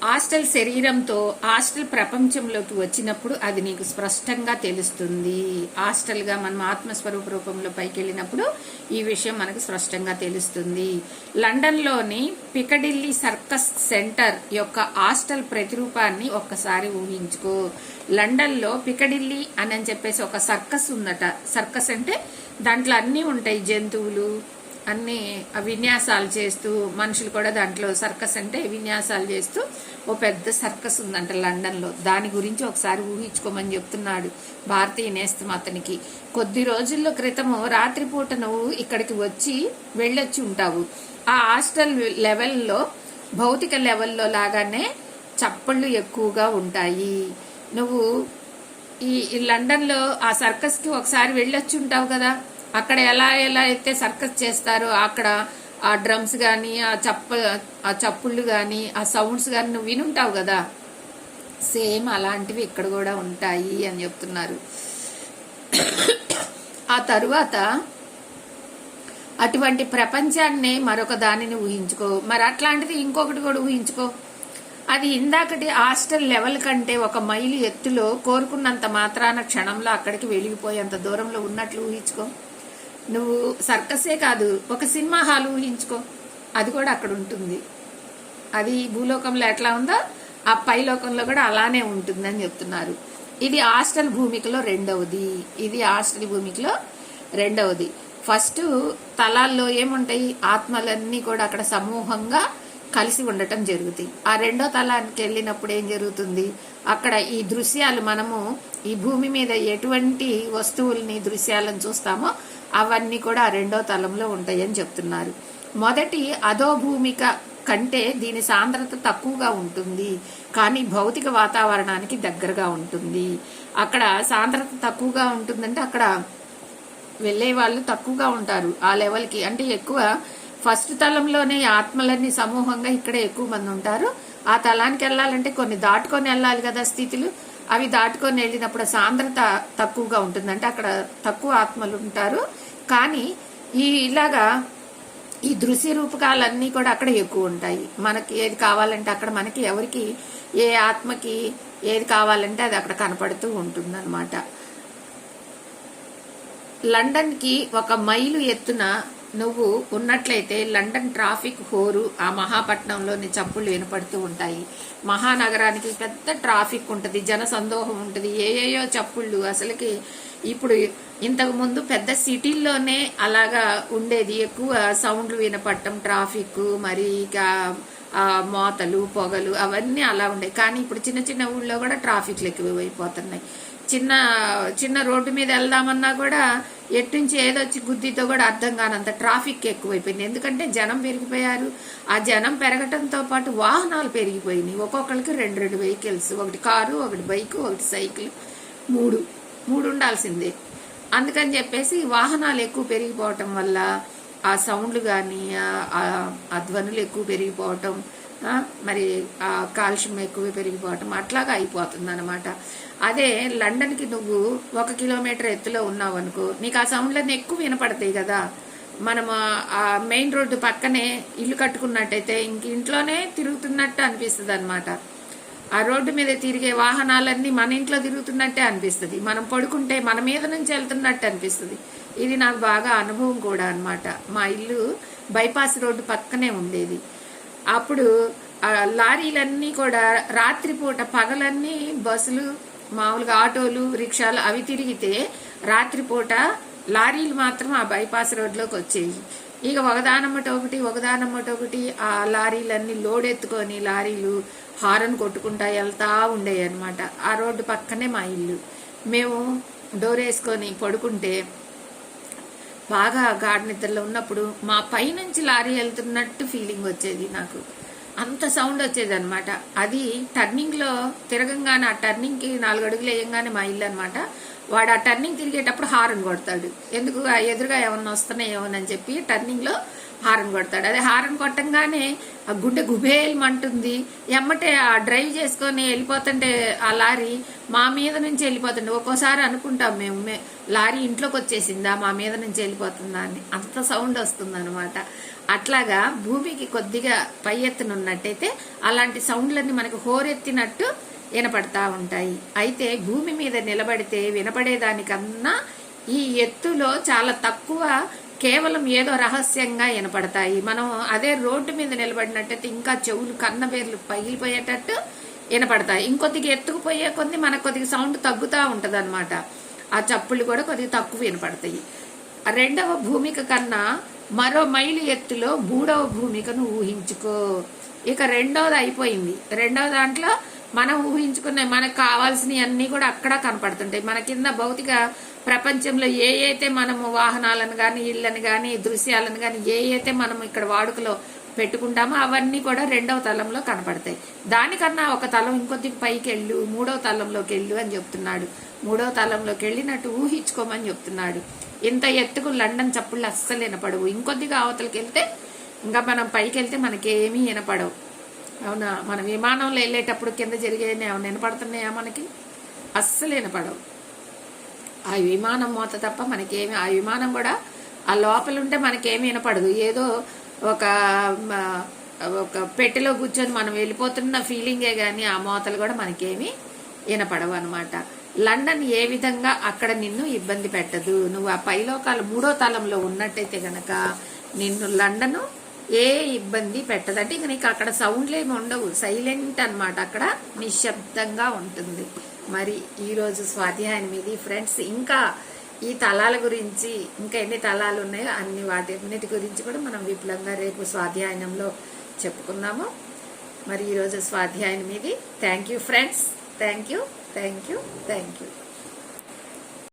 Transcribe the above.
Hostel శరీరంతో hostel ప్రపంచంలోకి వచ్చినప్పుడు అది నీకు స్పష్టంగా తెలుస్తుంది. హాస్టల్గా మనం ఆత్మస్వరూప రూపంలో పైకి వెళ్ళినప్పుడు ఈ విషయం మనకు స్పష్టంగా తెలుస్తుంది. లండన్లోని పికడిల్లీ సర్కస్ సెంటర్ యొక్క హాస్టల్ ప్రతిరూపాన్ని ఒక్కసారి ఊహించుకో. లండన్లో పికడిల్లీ అని చెప్పేసి ఒక సర్కస్ ఉందట. సర్కస్ అంటే దాంట్లో అన్నీ ఉంటాయి, జంతువులు అన్ని విన్యాసాలు చేస్తూ, మనుషులు కూడా దాంట్లో సర్కస్ అంటే విన్యాసాలు చేస్తూ ఓ పెద్ద సర్కస్ ఉందంట లండన్లో. దాని గురించి ఒకసారి ఊహించుకోమని చెప్తున్నాడు భారతీయ నేస్తం అతనికి. కొద్ది రోజుల్లో క్రితము రాత్రిపూట నువ్వు ఇక్కడికి వెళ్ళొచ్చి ఉంటావు. ఆ హాస్టల్ లెవెల్లో, భౌతిక లెవెల్లో లాగానే చప్పళ్ళు ఎక్కువగా ఉంటాయి. నువ్వు ఈ లండన్లో ఆ సర్కస్కి ఒకసారి వెళ్ళొచ్చి ఉంటావు కదా. అక్కడ ఎలా అయితే సర్కస్ చేస్తారో అక్కడ ఆ డ్రమ్స్ కానీ ఆ చప్పుళ్ళు కానీ ఆ సౌండ్స్ కానీ నువ్వు వినుంటావు కదా. సేమ్ అలాంటివి ఇక్కడ కూడా ఉంటాయి అని చెప్తున్నారు. ఆ తరువాత అటువంటి ప్రపంచాన్ని మరొక దానిని ఊహించుకో. మరి అట్లాంటిది ఇంకొకటి కూడా ఊహించుకో. అది ఇందాకటి హాస్టల్ లెవెల్ కంటే 1 మైలు ఎత్తులో కోరుకున్నంత మాత్రాన క్షణంలో అక్కడికి వెలిగిపోయేంత దూరంలో ఉన్నట్లు ఊహించుకో. నువ్వు సర్కసే కాదు, ఒక సినిమా హాల్ ఊహించుకో, అది కూడా అక్కడ ఉంటుంది. అది భూలోకంలో ఎట్లా ఉందో ఆ పైలోకంలో కూడా అలానే ఉంటుందని చెప్తున్నారు. ఇది హాస్టల్ భూమికలో రెండవది. ఫస్ట్ తలాల్లో ఏముంటాయి, ఆత్మలన్నీ కూడా అక్కడ సమూహంగా కలిసి ఉండటం జరుగుతాయి. ఆ రెండో తలానికి వెళ్ళినప్పుడు ఏం జరుగుతుంది, అక్కడ ఈ దృశ్యాలు, మనము ఈ భూమి మీద ఎటువంటి వస్తువుల్ని దృశ్యాలను చూస్తామో అవన్నీ కూడా ఆ రెండో తలంలో ఉంటాయని చెప్తున్నారు. మొదటి అధోభూమిక కంటే దీని సాంద్రత తక్కువగా ఉంటుంది, కానీ భౌతిక వాతావరణానికి దగ్గరగా ఉంటుంది. అక్కడ సాంద్రత తక్కువగా ఉంటుందంటే అక్కడ వెళ్లే వాళ్ళు తక్కువగా ఉంటారు ఆ లెవెల్కి. అంటే ఎక్కువ ఫస్ట్ తలంలోనే ఆత్మలన్నీ సమూహంగా ఇక్కడే ఎక్కువ మంది ఉంటారు. ఆ తలానికి వెళ్ళాలంటే కొన్ని దాటుకొని వెళ్ళాలి కదా స్థితులు. అవి దాటుకొని వెళ్ళినప్పుడు సాంద్రత తక్కువగా ఉంటుంది, అంటే అక్కడ తక్కువ ఆత్మలు ఉంటారు. కానీ ఇలాగా ఈ దృశ్య రూపకాలన్నీ కూడా అక్కడ ఎక్కువ ఉంటాయి. మనకి ఏది కావాలంటే అక్కడ, మనకి ఎవరికి ఏ ఆత్మకి ఏది కావాలంటే అది అక్కడ కనపడుతూ ఉంటుంది అనమాట. లండన్కి 1 మైలు ఎత్తున నువ్వు ఉన్నట్లయితే లండన్ ట్రాఫిక్ హోరు, ఆ మహాపట్నంలోని చప్పుళ్ళు వినపడుతూ ఉంటాయి. మహానగరానికి పెద్ద ట్రాఫిక్ ఉంటుంది, జన సందోహం ఉంటుంది, ఏయో చప్పుళ్ళు. అసలుకి ఇప్పుడు ఇంతకు ముందు పెద్ద సిటీల్లోనే అలాగా ఉండేది, ఎక్కువ సౌండ్లు వినపడటం, ట్రాఫిక్, మరి ఇక మోతలు, పొగలు అవన్నీ అలా ఉండేవి. కానీ ఇప్పుడు చిన్న చిన్న ఊళ్ళో కూడా ట్రాఫిక్లు ఎక్కువైపోతున్నాయి. చిన్న రోడ్డు మీద వెళ్దామన్నా కూడా ఎట్నుంచి ఏదొచ్చి గుద్దితో కూడా అర్థం కానంత ట్రాఫిక్ ఎక్కువైపోయింది. ఎందుకంటే జనం పెరిగిపోయారు. ఆ జనం పెరగటంతో పాటు వాహనాలు పెరిగిపోయినాయి. ఒక్కొక్కరికి 2 వెహికల్స్, ఒకటి కారు, ఒకటి బైక్, ఒకటి సైకిల్, మూడు ఉండాల్సిందే. అందుకని చెప్పేసి వాహనాలు ఎక్కువ పెరిగిపోవటం వల్ల ఆ సౌండ్లు కానీ ఆ ధ్వనులు ఎక్కువ పెరిగిపోవటం, మరి ఆ కాలుష్యం ఎక్కువ పెరిగిపోవటం అట్లాగా అయిపోతుంది అనమాట. అదే లండన్కి నువ్వు 1 కిలోమీటర్ ఎత్తులో ఉన్నావు అనుకో, నీకు ఆ సౌండ్లన్నీ ఎక్కువ వినపడతాయి కదా. మనం ఆ మెయిన్ రోడ్డు పక్కనే ఇల్లు కట్టుకున్నట్టయితే ఇంక ఇంట్లోనే తిరుగుతున్నట్టు అనిపిస్తుంది అనమాట. ఆ రోడ్డు మీద తిరిగే వాహనాలన్నీ మన ఇంట్లో తిరుగుతున్నట్టే అనిపిస్తుంది. మనం పడుకుంటే మన మీద నుంచి వెళ్తున్నట్టు అనిపిస్తుంది. ఇది నాకు బాగా అనుభవం కూడా అనమాట. మా ఇల్లు బైపాస్ రోడ్డు పక్కనే ఉండేది. అప్పుడు లారీలన్నీ కూడా రాత్రిపూట, పగలన్నీ బస్సులు, మామూలుగా ఆటోలు, రిక్షాలు అవి తిరిగితే రాత్రిపూట లారీలు మాత్రం ఆ బైపాస్ రోడ్లోకి వచ్చేవి. ఇక ఒకదానమ్మటొకటి ఆ లారీలన్నీ లోడ్ ఎత్తుకొని లారీలు హారన్ కొట్టుకుంటా వెళ్తా ఉండేవి అనమాట. ఆ రోడ్డు పక్కనే మా ఇల్లు. మేము డోర్ వేసుకొని పడుకుంటే బాగా గాఢ నిద్రలో ఉన్నప్పుడు మా పైనుంచి లారీ వెళ్తున్నట్టు ఫీలింగ్ వచ్చేది నాకు. అంత సౌండ్ వచ్చేది అనమాట. అది టర్నింగ్లో తిరగంగానే, ఆ టర్నింగ్కి 4 అడుగులు వేయంగానే మా ఇల్లు అనమాట. వాడు ఆ టర్నింగ్ తిరిగేటప్పుడు హారన్ కొడతాడు. ఎందుకు, ఎదురుగా ఏమన్నా వస్తున్నాయేమోనని చెప్పి టర్నింగ్లో హారన్ కొడతాడు. అదే హారన్ కొట్టంగానే ఆ గుండె గుబేల్మంటుంది. ఎమ్మటే ఆ డ్రైవ్ చేసుకొని వెళ్ళిపోతుంటే ఆ లారీ మా మీద నుంచి వెళ్ళిపోతుండే. ఒక్కోసారి అనుకుంటాం మేము, లారీ ఇంట్లోకి వచ్చేసిందా, మా మీద నుంచి వెళ్ళిపోతుందా అని. అంత సౌండ్ వస్తుంది అనమాట. అట్లాగా భూమికి కొద్దిగా పై ఎత్తున ఉన్నట్టయితే అలాంటి సౌండ్లన్నీ మనకు హోరెత్తినట్టు వినపడతా ఉంటాయి. అయితే భూమి మీద నిలబడితే వినపడేదానికన్నా ఈ ఎత్తులో చాలా తక్కువ, కేవలం ఏదో రహస్యంగా వినపడతాయి. మనం అదే రోడ్డు మీద నిలబడినట్టయితే ఇంకా చెవులు కన్నబేర్లు పగిలిపోయేటట్టు వినపడతాయి. ఇంకొద్దిగా ఎత్తుకుపోయే కొద్ది మనకు కొద్దిగా సౌండ్ తగ్గుతూ ఉంటుంది అనమాట. ఆ చప్పుళ్ళు కూడా కొద్దిగా తక్కువ వినపడతాయి. రెండవ భూమిక కన్నా మరో మైలు ఎత్తులో మూడవ భూమికను ఊహించుకో. ఇక రెండవది అయిపోయింది. రెండవ దాంట్లో మనం ఊహించుకునే మనకు కావాల్సినవి అన్నీ కూడా అక్కడ కనపడుతుంటాయి. మన కింద భౌతిక ప్రపంచంలో ఏ అయితే మనము వాహనాలను కానీ, ఇళ్లను కానీ, దృశ్యాలను కానీ ఏ అయితే మనం ఇక్కడ వాడుకలో పెట్టుకుంటామో అవన్నీ కూడా రెండవ తలంలో కనపడతాయి. దానికన్నా ఒక తలం ఇంకొద్దికి పైకి వెళ్ళు, మూడవ తలంలోకి వెళ్ళు అని చెప్తున్నాడు. మూడవ తలంలోకి వెళ్ళినట్టు ఊహించుకోమని చెప్తున్నాడు. ఇంత ఎత్తుకు లండన్ చప్పుళ్ళు అస్సలు వినపడవు. ఇంకొద్దిగా అవతలకి వెళ్తే, ఇంకా మనం పైకి వెళ్తే మనకేమీ వినపడవు. అవునా? మన విమానంలో వెళ్ళేటప్పుడు కింద జరిగేవి ఏమైనా వినపడుతున్నాయా? మనకి అస్సలు వినపడవు. ఆ విమానం మోత తప్ప మనకేమి, ఆ విమానం కూడా ఆ లోపల ఉంటే మనకేమి వినపడదు. ఏదో ఒక పెట్టెలో కూర్చొని మనం వెళ్ళిపోతున్న ఫీలింగే కానీ ఆ మోతలు కూడా మనకేమి వినపడవు అనమాట. లండన్ ఏ విధంగా అక్కడ నిన్ను ఇబ్బంది పెట్టదు. నువ్వు ఆ పైలోకాలు మూడో తలంలో ఉన్నట్టయితే గనక నిన్ను లండను ఏ ఇబ్బంది పెట్టదు. అంటే ఇక నీకు అక్కడ సౌండ్లు ఏమి ఉండవు, సైలెంట్ అనమాట, అక్కడ నిశ్శబ్దంగా ఉంటుంది. మరి ఈరోజు స్వాధ్యాయం ఇది ఫ్రెండ్స్. ఇంకా ఈ తలాల గురించి, ఇంకా ఎన్ని తలాలు ఉన్నాయో అన్ని వాటి గురించి కూడా మనం విపులంగా రేపు స్వాధ్యాయంలో చెప్పుకుందాము. మరి ఈరోజు స్వాధ్యాయం ఇది. Thank you friends. Thank you.